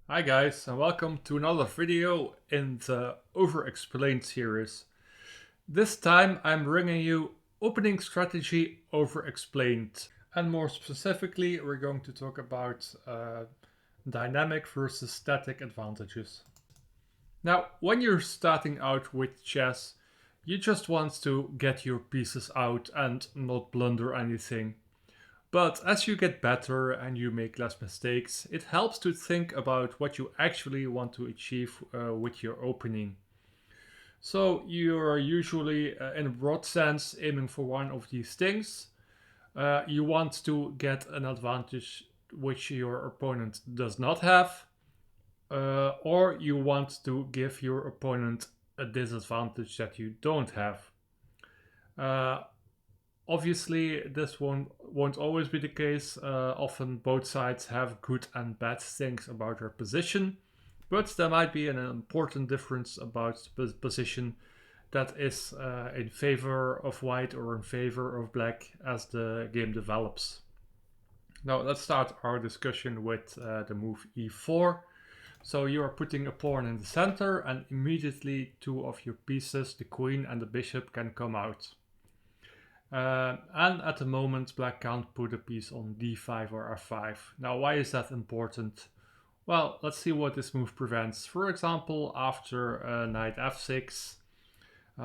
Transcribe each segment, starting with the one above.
Hi guys, and welcome to another video in the Overexplained series. This time I'm bringing you opening strategy Overexplained. And more specifically, we're going to talk about dynamic versus static advantages. Now, when you're starting out with chess, you just want to get your pieces out and not blunder anything. But as you get better and you make less mistakes, it helps to think about what you actually want to achieve with your opening. So you are usually, in a broad sense, aiming for one of these things. You want to get an advantage which your opponent does not have, or you want to give your opponent a disadvantage that you don't have. Uh, Obviously, this won't always be the case. Often both sides have good and bad things about their position, but there might be an important difference about the position that is in favor of white or in favor of black as the game develops. Now let's start our discussion with the move e4. So you are putting a pawn in the center, and immediately two of your pieces, the queen and the bishop, can come out. And at the moment, black can't put a piece on d5 or f5. Now, why is that important? Well, let's see what this move prevents. For example, after knight f6,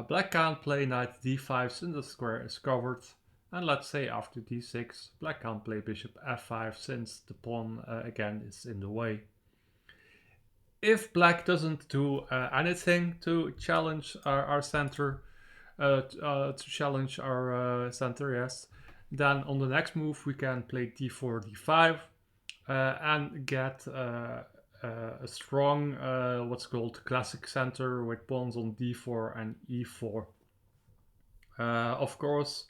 black can't play knight d5 since the square is covered. And let's say after d6, black can't play bishop f5 since the pawn again is in the way. If black doesn't do anything to challenge our center, to challenge our center, yes. Then on the next move we can play d4, d5, and get a strong, what's called classic center with pawns on d4 and e4. Of course,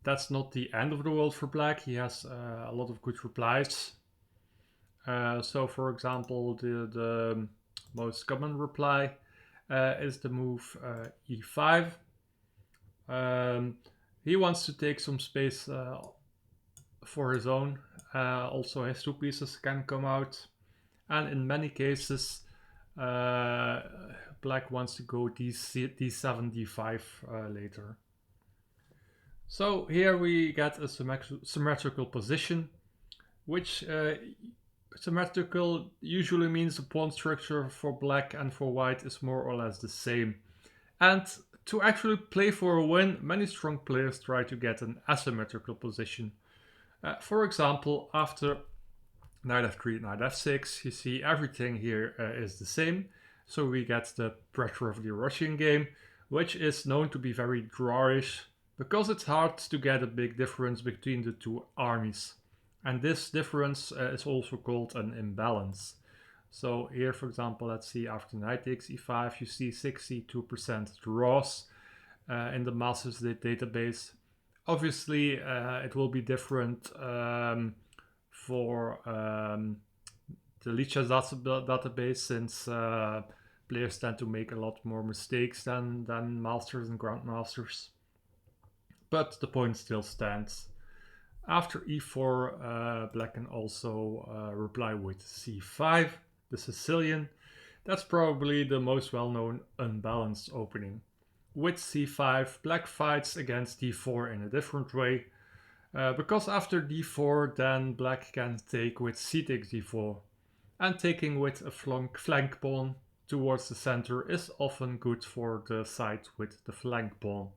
that's not the end of the world for black. He has a lot of good replies. So, for example, the most common reply is the move e5. He wants to take some space for his own. Also, his two pieces can come out, and in many cases, black wants to go d7, d5 later. So here we get a symmetrical position, which symmetrical usually means the pawn structure for black and for white is more or less the same. And to actually play for a win, many strong players try to get an asymmetrical position. For example, after knight f3, knight f6, you see everything here is the same. So we get the pressure of the Russian game, which is known to be very drawish because it's hard to get a big difference between the two armies. And this difference is also called an imbalance. So here, for example, let's see after knight takes e5, you see 62% draws in the Masters database. Obviously, it will be different for the Lichess database, since players tend to make a lot more mistakes than Masters and Grandmasters. But the point still stands. After e4, black can also reply with c5, the Sicilian. That's probably the most well-known unbalanced opening. With c5, black fights against d4 in a different way, because after d4, then black can take with c takes d4. And taking with a flank pawn towards the center is often good for the side with the flank pawn.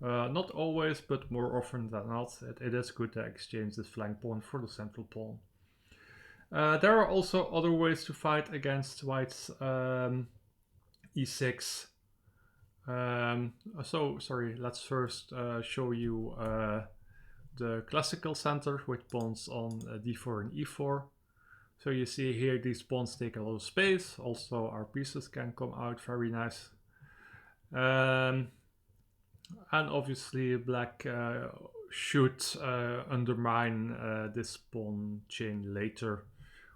Not always, but more often than not, it is good to exchange this flank pawn for the central pawn. There are also other ways to fight against white's e6. Sorry, let's first show you the classical center with pawns on d4 and e4. So you see here these pawns take a lot of space. Also our pieces can come out very nice. And obviously black should undermine this pawn chain later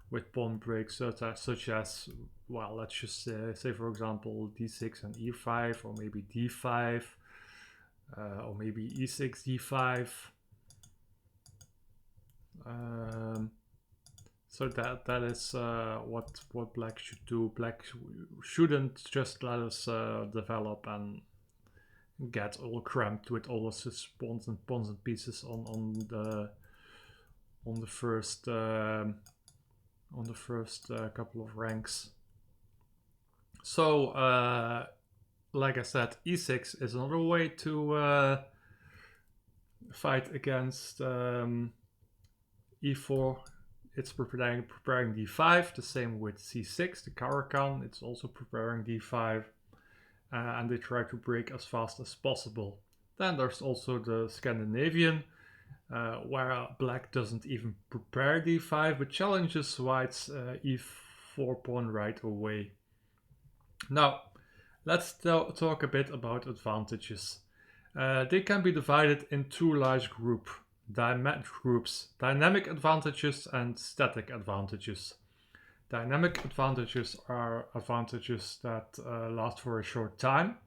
with pawn breaks such as, well, let's just say for example d6 and e5, or maybe d5, or maybe e6, d5. So that is what black should do. Black shouldn't just let us develop and get all cramped with all of his pawns and pieces on the first couple of ranks. So like I said, e6 is another way to fight against e4. It's preparing d5. The same with c6, the Caracal. It's also preparing d5. And they try to break as fast as possible. Then there's also the Scandinavian, where black doesn't even prepare d5, but challenges white's e4 pawn right away. Now, let's talk a bit about advantages. They can be divided in two large groups: dynamic advantages and static advantages. Dynamic advantages are advantages that last for a short time,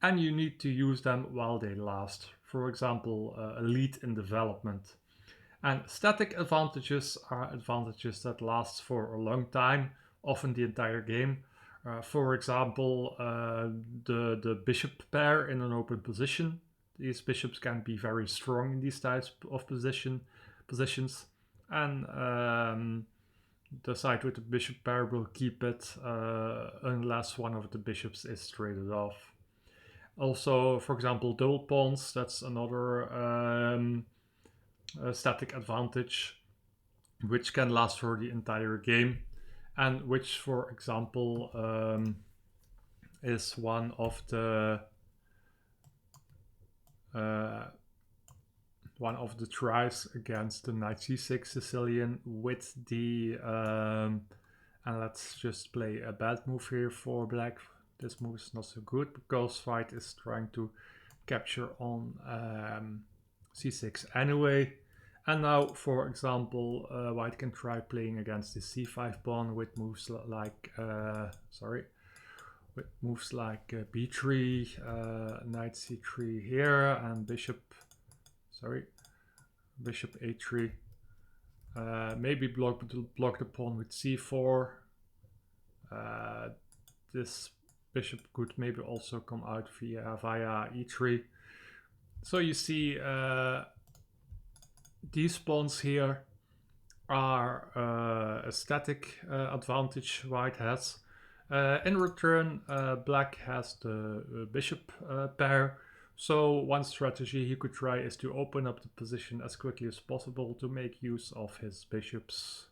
and you need to use them while they last. For example, a lead in development. And static advantages are advantages that last for a long time, often the entire game. For example, the bishop pair in an open position. These bishops can be very strong in these types of positions, and the side with the bishop pair will keep it unless one of the bishops is traded off. Also, for example, double pawns, that's another static advantage which can last for the entire game, and which, for example, is one of the tries against the knight c6 Sicilian with the and let's just play a bad move here for black. This move is not so good because white is trying to capture on c6 anyway. And now, for example, white can try playing against the c5 pawn with moves like b3, knight c3 here, and bishop a3. Maybe block the pawn with c4. This bishop could maybe also come out via e3. So you see, these pawns here are a static advantage white has. In return, black has the bishop pair. So one strategy he could try is to open up the position as quickly as possible to make use of his bishops.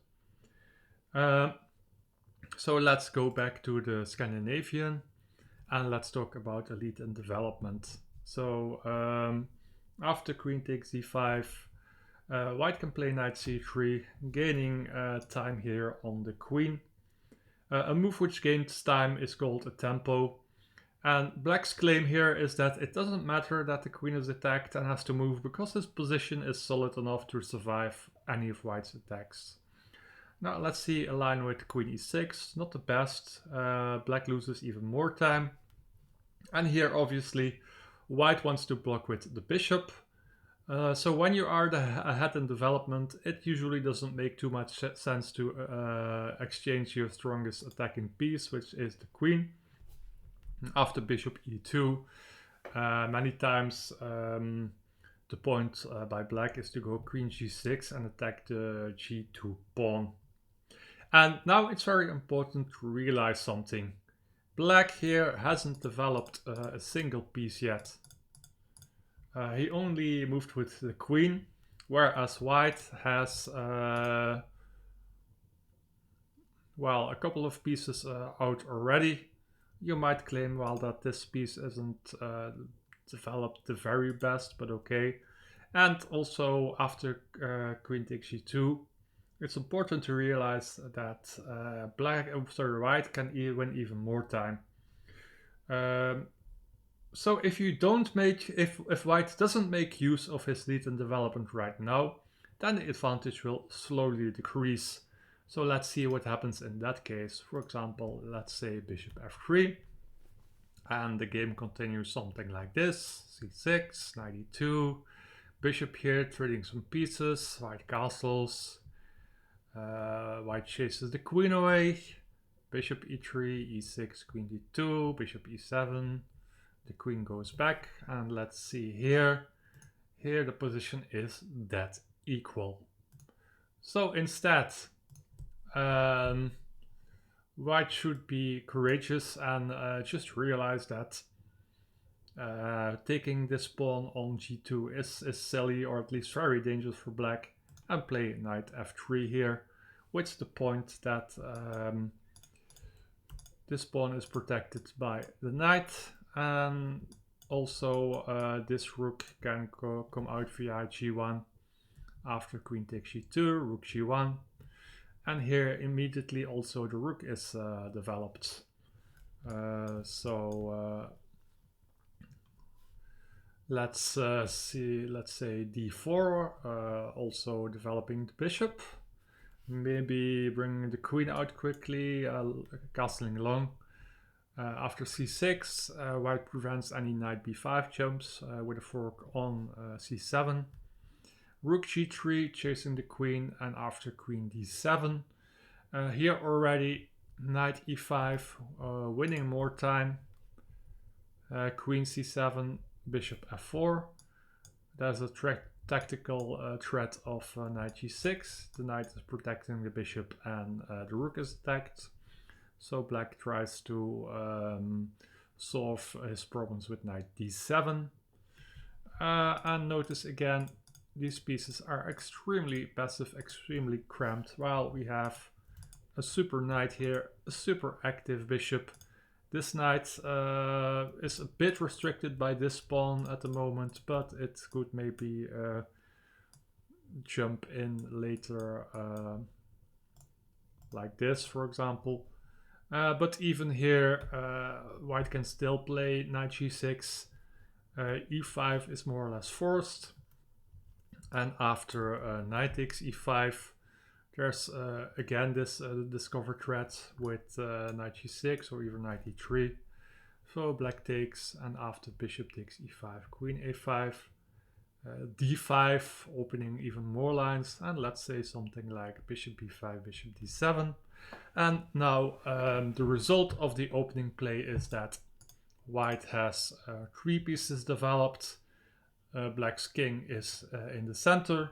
So let's go back to the Scandinavian and let's talk about elite and development. So after queen takes d5, white can play knight c3, gaining time here on the queen. A move which gains time is called a tempo. And black's claim here is that it doesn't matter that the queen is attacked and has to move because his position is solid enough to survive any of white's attacks. Now let's see a line with queen e6, not the best. Black loses even more time. And here obviously white wants to block with the bishop. So when you are ahead in development, it usually doesn't make too much sense to exchange your strongest attacking piece, which is the queen. After bishop e2, many times the point by black is to go queen g6 and attack the g2 pawn. And now it's very important to realize something. Black here hasn't developed a single piece yet. He only moved with the queen, whereas white has a couple of pieces out already. You might claim, well, that this piece isn't developed the very best, but okay. And also after queen takes g2, it's important to realize that white can win even more time. So if white doesn't make use of his lead in development right now, then the advantage will slowly decrease. So let's see what happens in that case. For example, let's say bishop f3, and the game continues something like this: c6, knight e2, bishop here trading some pieces, white castles, White chases the queen away. Bishop e3, e6, queen d2, bishop e7. The queen goes back, and let's see here. Here the position is dead equal. So instead, white should be courageous and just realize that taking this pawn on g2 is silly, or at least very dangerous for black, and play knight f3 here, with the point that this pawn is protected by the knight, and also this rook can come out via g1 after queen takes g2, rook g1, and here immediately also the rook is developed. Let's see, let's say d4, also developing the bishop. Maybe bringing the queen out quickly, castling along. After c6, white prevents any knight b5 jumps with a fork on c7. Rook g3, chasing the queen, and after queen d7. Here already knight e5, winning more time. Queen c7, bishop f4. There's a tactical threat of knight g6. The knight is protecting the bishop, and the rook is attacked. So black tries to solve his problems with knight d7. And notice again, these pieces are extremely passive, extremely cramped, while we have a super knight here, a super active bishop. This knight is a bit restricted by this pawn at the moment, but it could maybe jump in later, like this, for example. But even here, white can still play knight g6. e5 is more or less forced. And after knight takes e5, there's again this discovered threat with knight g6 or even knight e3. So black takes, and after bishop takes e5, queen a5, d5, opening even more lines, and let's say something like bishop b5, bishop d7. And now the result of the opening play is that white has 3 pieces developed. Black's king is in the center.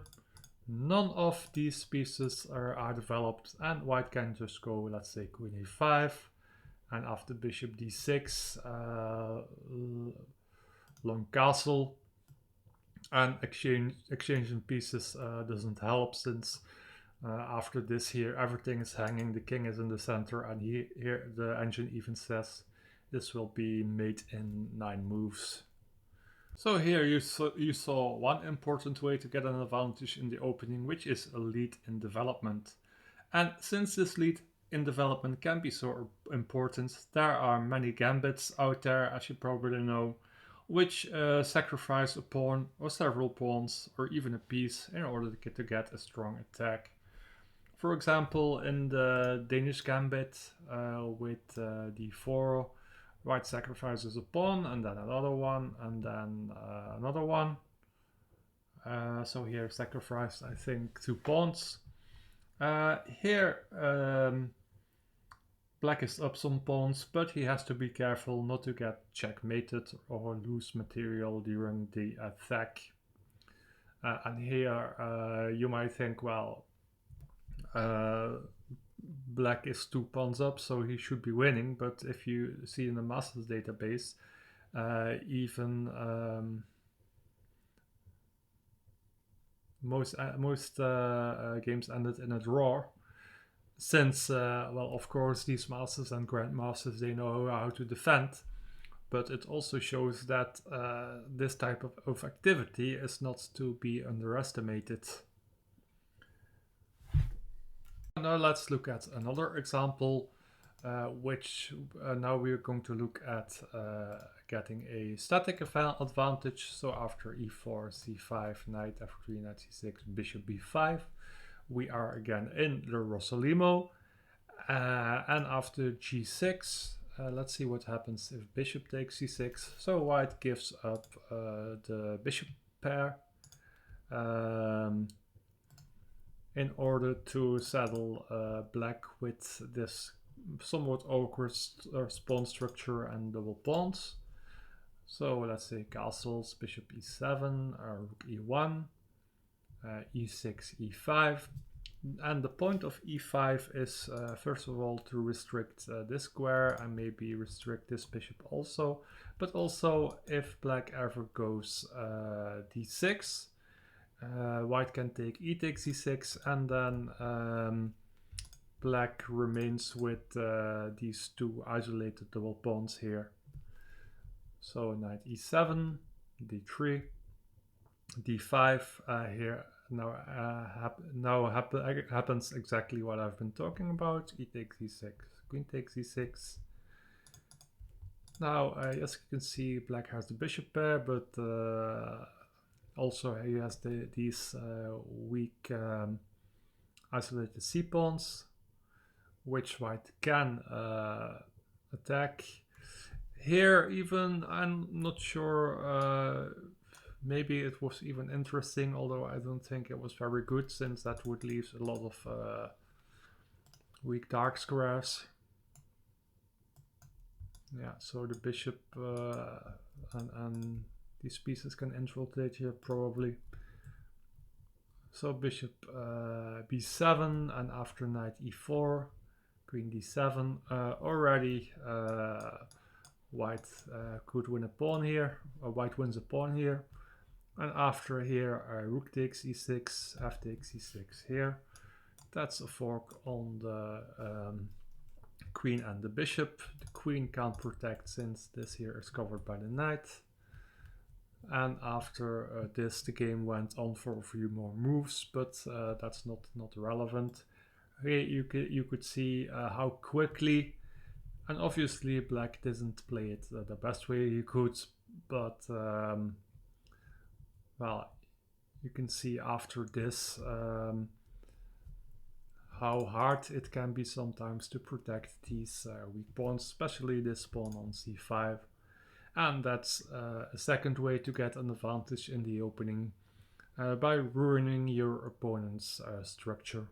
None of these pieces are developed, and white can just go, let's say, queen a5, and after bishop d6, long castle, and exchanging pieces doesn't help, since after this here everything is hanging, the king is in the center, and here the engine even says this will be made in 9 moves. So here you saw one important way to get an advantage in the opening, which is a lead in development. And since this lead in development can be so important, there are many gambits out there, as you probably know, which sacrifice a pawn or several pawns or even a piece in order to get a strong attack. For example, in the Danish gambit with d4, white sacrifices a pawn, and then another one, and then another one. So here sacrificed, I think, 2 pawns. Here black is up some pawns, but he has to be careful not to get checkmated or lose material during the attack. And here you might think, well, black is 2 pawns up, so he should be winning, but if you see in the masters database, even most games ended in a draw, since well, of course, these masters and grandmasters, they know how to defend, but it also shows that this type of activity is not to be underestimated. Now let's look at another example, which now we're going to look at getting a static advantage. So after e4, c5, knight f3, knight c6, bishop b5, we are again in the Rossolimo. And after g6, let's see what happens if bishop takes c6. So white gives up the bishop pair. in order to saddle black with this somewhat awkward pawn structure and double pawns. So let's say castles, bishop e7, rook e1, e6, e5. And the point of e5 is first of all to restrict this square and maybe restrict this bishop also. But also if black ever goes d6, white can take e takes e6, and then black remains with these two isolated double pawns here. So knight e7, d3, d5 here. Now happens exactly what I've been talking about. E takes e6, queen takes e6. Now, as you can see, black has the bishop pair, but also he has these weak isolated c-pawns, which white can attack. Here, even, I'm not sure, maybe it was even interesting, although I don't think it was very good, since that would leave a lot of weak dark squares. Yeah, so the bishop and these pieces can infiltrate here probably. So bishop b7, and after knight e4, queen d7, already white could win a pawn here, or white wins a pawn here. And after here, rook takes e6, f takes e6 here. That's a fork on the queen and the bishop. The queen can't protect since this here is covered by the knight. And after this, the game went on for a few more moves, but that's not relevant. Here you could see how quickly, and obviously black didn't play it the best way he could, but well, you can see after this how hard it can be sometimes to protect these weak pawns, especially this pawn on c5. And that's a second way to get an advantage in the opening by ruining your opponent's structure.